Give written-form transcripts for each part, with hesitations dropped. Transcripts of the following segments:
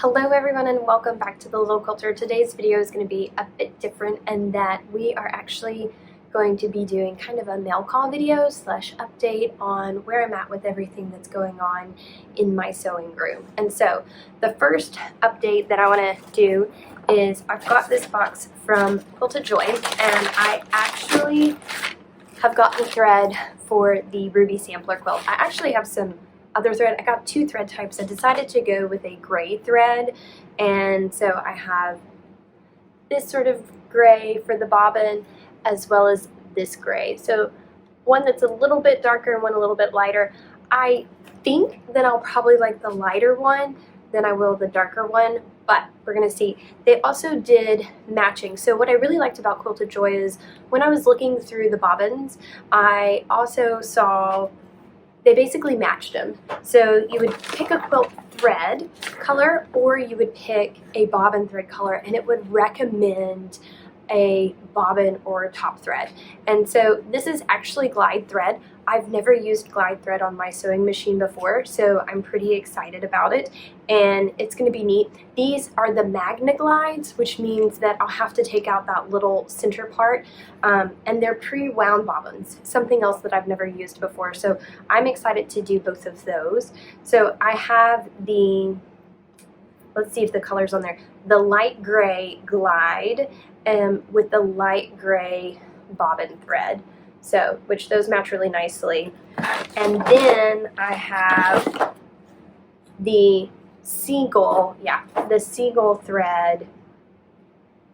Hello everyone and welcome back to The Little Quilter. Today's video is going to be a bit different in that we are actually going to be doing kind of a mail call video slash update on where I'm at with everything that's going on in my sewing room. And so the first update that I want to do is I've got this box from Quilted Joy, and I actually have gotten thread for the Ruby Sampler Quilt. I actually have some other thread. I got two thread types. I decided to go with a gray thread, and so I have this sort of gray for the bobbin as well as this gray. So one that's a little bit darker and one a little bit lighter. I think that I'll probably like the lighter one than I will the darker one, but we're gonna see. They also did matching. So what I really liked about Quilted Joy is when I was looking through the bobbins, I also saw they basically matched them. So you would pick a quilt thread color or you would pick a bobbin thread color, and it would recommend a bobbin or a top thread. And so this is actually glide thread. I've never used glide thread on my sewing machine before, so I'm pretty excited about it, and it's going to be neat. These are the Magna Glides, which means that I'll have to take out that little center part, and they're pre-wound bobbins, something else that I've never used before, so I'm excited to do both of those. So I have the, let's see if the color's on there, the light gray glide with the light gray bobbin thread. So, which those match really nicely. And then I have the seagull, the seagull thread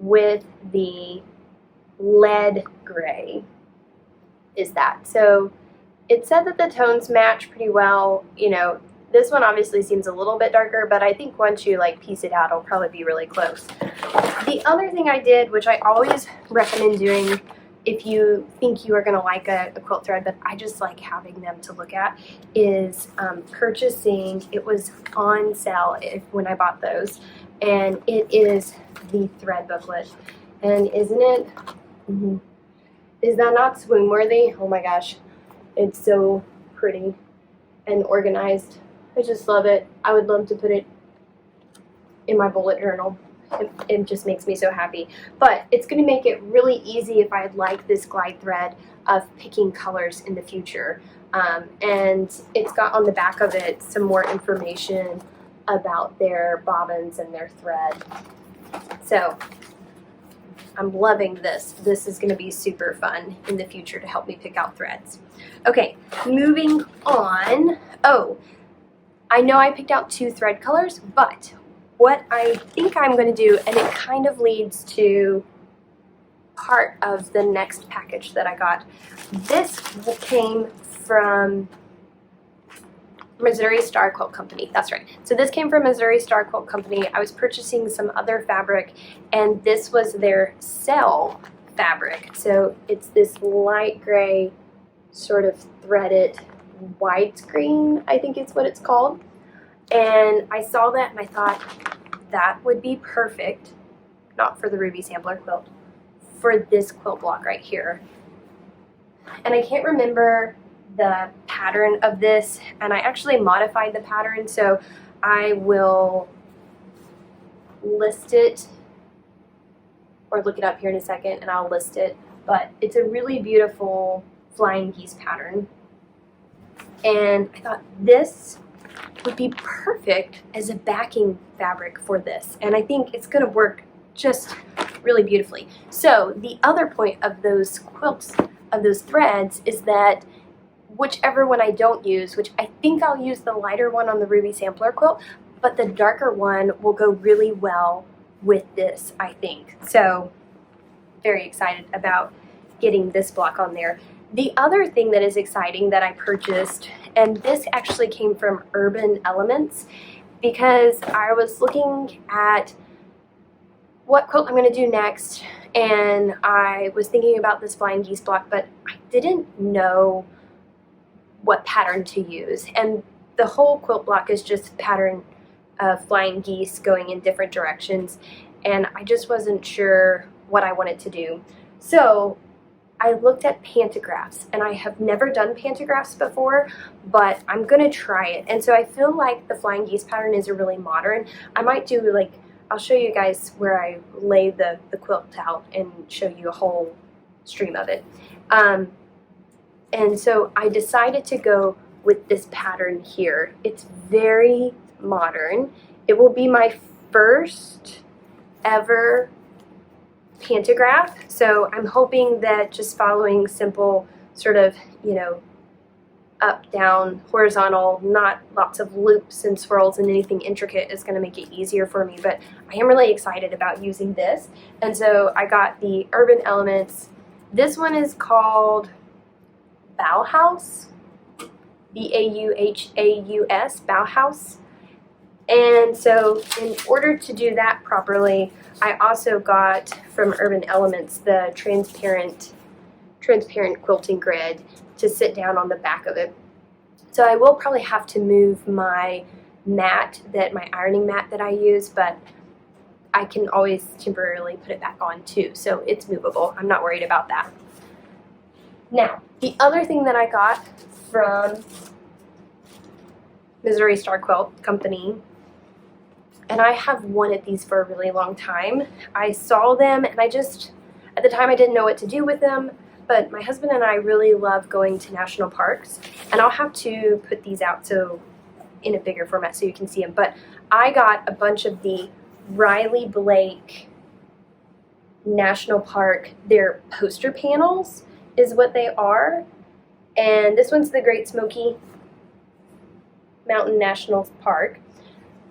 with the lead gray is that. So it said that the tones match pretty well. You know, this one obviously seems a little bit darker, but I think once you like piece it out, it'll probably be really close. The other thing I did, which I always recommend doing if you think you are going to like a quilt thread, but I just like having them to look at, is purchasing, it was on sale when I bought those, and it is the thread booklet. And isn't it, is that not swoon worthy? Oh my gosh, it's so pretty and organized. I just love it. I would love to put it in my bullet journal. It just makes me so happy. But it's going to make it really easy if I like this glide thread of picking colors in the future. And it's got on the back of it some more information about their bobbins and their thread. So I'm loving this. This is going to be super fun in the future to help me pick out threads. Okay, moving on. Oh, I know I picked out two thread colors, but what I think I'm going to do, and it kind of leads to part of the next package that I got. This came from Missouri Star Quilt Company. That's right. So this came from Missouri Star Quilt Company. I was purchasing some other fabric, and this was their sale fabric. So it's this light gray sort of threaded widescreen, I think is what it's called. And I saw that and I thought that would be perfect, not for the Ruby Sampler Quilt, for this quilt block right here. And I can't remember the pattern of this, and I actually modified the pattern, so I will list it or look it up here in a second and I'll list it. But it's a really beautiful flying geese pattern, and I thought this would be perfect as a backing fabric for this, and I think it's going to work just really beautifully. So the other point of those quilts, of those threads, is that whichever one I don't use, which I think I'll use the lighter one on the Ruby Sampler quilt, but the darker one will go really well with this, I think. So very excited about getting this block on there. The other thing that is exciting that I purchased, and this actually came from Elementz, because I was looking at what quilt I'm going to do next, and I was thinking about this flying geese block, but I didn't know what pattern to use. And the whole quilt block is just a pattern of flying geese going in different directions, and I just wasn't sure what I wanted to do. So I looked at pantographs, and I have never done pantographs before, but I'm gonna try it. And so I feel like the flying geese pattern is a really modern. I might do like, I'll show you guys where I lay the quilt out and show you a whole stream of it. And so I decided to go with this pattern here. It's very modern. It will be my first ever pantograph, so I'm hoping that just following simple sort of, you know, up, down, horizontal, not lots of loops and swirls and anything intricate is going to make it easier for me. But I am really excited about using this, and so I got the Urban Elements. This one is called Bauhaus, B-A-U-H-A-U-S, Bauhaus. And so in order to do that properly, I also got from Urban Elements the transparent quilting grid to sit down on the back of it. So I will probably have to move my mat, my ironing mat that I use, but I can always temporarily put it back on too, so it's movable. I'm not worried about that. Now, the other thing that I got from Missouri Star Quilt Company, and I have wanted these for a really long time. I saw them, and at the time I didn't know what to do with them, but my husband and I really love going to national parks, and I'll have to put these out so in a bigger format so you can see them. But I got a bunch of the Riley Blake National Park, their poster panels is what they are, and this one's the Great Smoky Mountain National Park.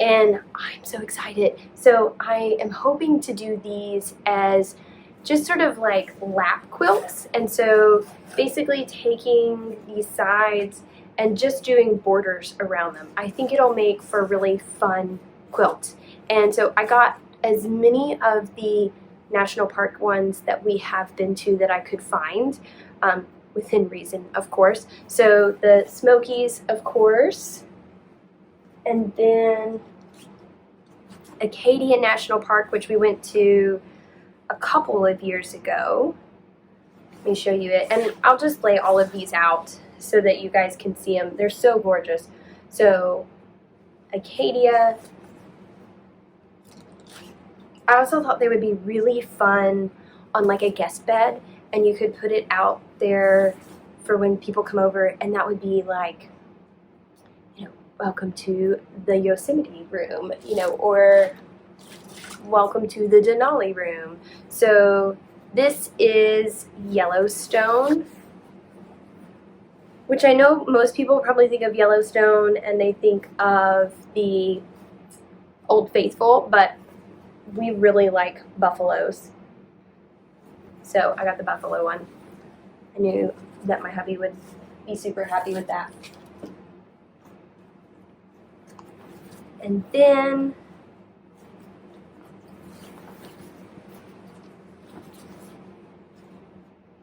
And I'm so excited. So I am hoping to do these as just sort of like lap quilts. And so basically taking these sides and just doing borders around them. I think it'll make for a really fun quilt. And so I got as many of the national park ones that we have been to that I could find, within reason, of course. So the Smokies, of course. And then Acadia National Park, which we went to a couple of years ago. Let me show you it. And I'll just lay all of these out so that you guys can see them. They're so gorgeous. So Acadia. I also thought they would be really fun on like a guest bed, and you could put it out there for when people come over, and that would be like, welcome to the Yosemite room, or welcome to the Denali room. So this is Yellowstone, which I know most people probably think of Yellowstone and they think of the Old Faithful, but we really like buffaloes. So I got the buffalo one. I knew that my hubby would be super happy with that. And then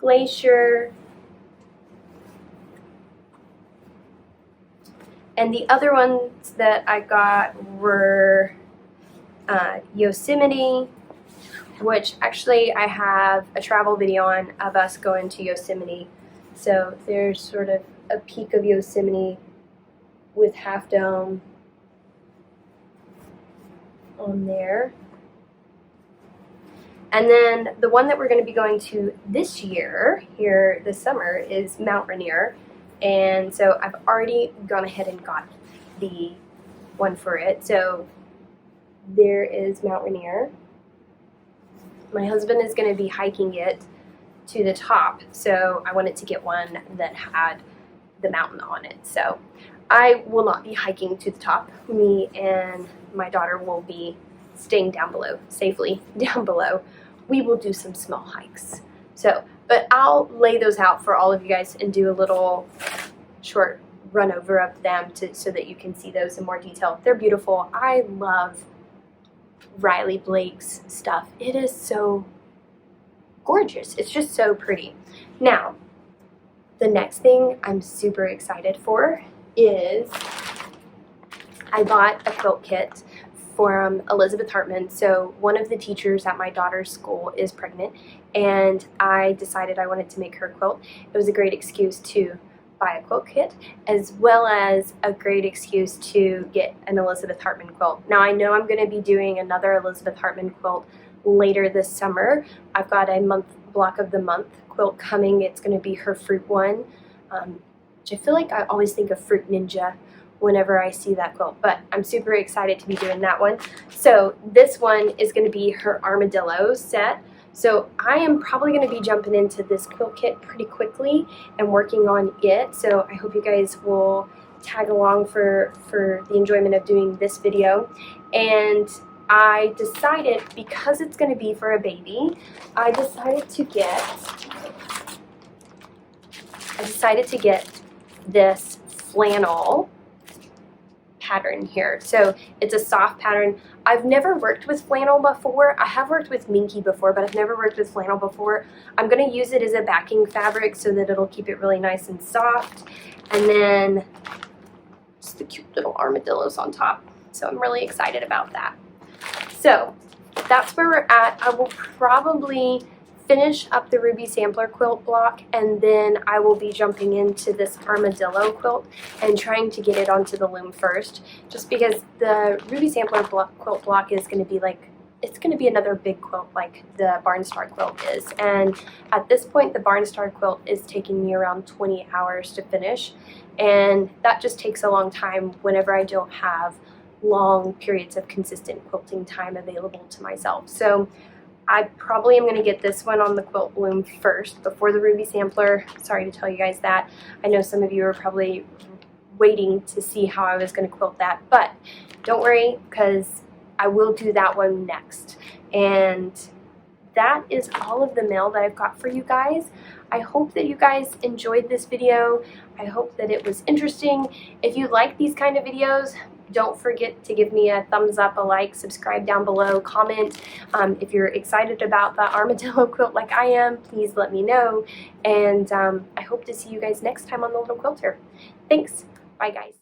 Glacier. And the other ones that I got were Yosemite, which actually I have a travel video on of us going to Yosemite. So there's sort of a peak of Yosemite with Half Dome on there. And then the one that we're going to be going to this year, here this summer, is Mount Rainier. And so I've already gone ahead and got the one for it. So there is Mount Rainier. My husband is going to be hiking it to the top, so I wanted to get one that had the mountain on it. So I will not be hiking to the top. Me and my daughter will be staying down below, safely down below. We will do some small hikes. So, but I'll lay those out for all of you guys and do a little short run over of them so that you can see those in more detail. They're beautiful. I love Riley Blake's stuff. It is so gorgeous. It's just so pretty. Now, the next thing I'm super excited for is I bought a quilt kit from Elizabeth Hartman. So one of the teachers at my daughter's school is pregnant, and I decided I wanted to make her quilt. It was a great excuse to buy a quilt kit, as well as a great excuse to get an Elizabeth Hartman quilt. Now I know I'm going to be doing another Elizabeth Hartman quilt later this summer. I've got a block of the month quilt coming. It's going to be her fruit one, which I feel like I always think of Fruit Ninja whenever I see that quilt, but I'm super excited to be doing that one. So this one is going to be her armadillo set. So I am probably going to be jumping into this quilt kit pretty quickly and working on it. So I hope you guys will tag along for the enjoyment of doing this video. And I decided, because it's going to be for a baby, I decided to get this flannel pattern here. So it's a soft pattern. I've never worked with flannel before. I have worked with minky before, but I've never worked with flannel before. I'm going to use it as a backing fabric so that it'll keep it really nice and soft. And then just the cute little armadillos on top. So I'm really excited about that. So that's where we're at. I will probably finish up the Ruby Sampler quilt block, and then I will be jumping into this armadillo quilt and trying to get it onto the loom first, just because the Ruby Sampler quilt block is going to be like, it's going to be another big quilt like the Barnstar quilt is. And at this point, the Barnstar quilt is taking me around 20 hours to finish, and that just takes a long time whenever I don't have long periods of consistent quilting time available to myself. So I probably am going to get this one on the quilt loom first before the Ruby Sampler. Sorry to tell you guys that. I know some of you are probably waiting to see how I was going to quilt that, but don't worry, because I will do that one next. And that is all of the mail that I've got for you guys. I hope that you guys enjoyed this video. I hope that it was interesting. If you like these kind of videos, don't forget to give me a thumbs up, a like, subscribe down below, comment. If you're excited about the armadillo quilt like I am, please let me know. And I hope to see you guys next time on The Little Quilter. Thanks. Bye, guys.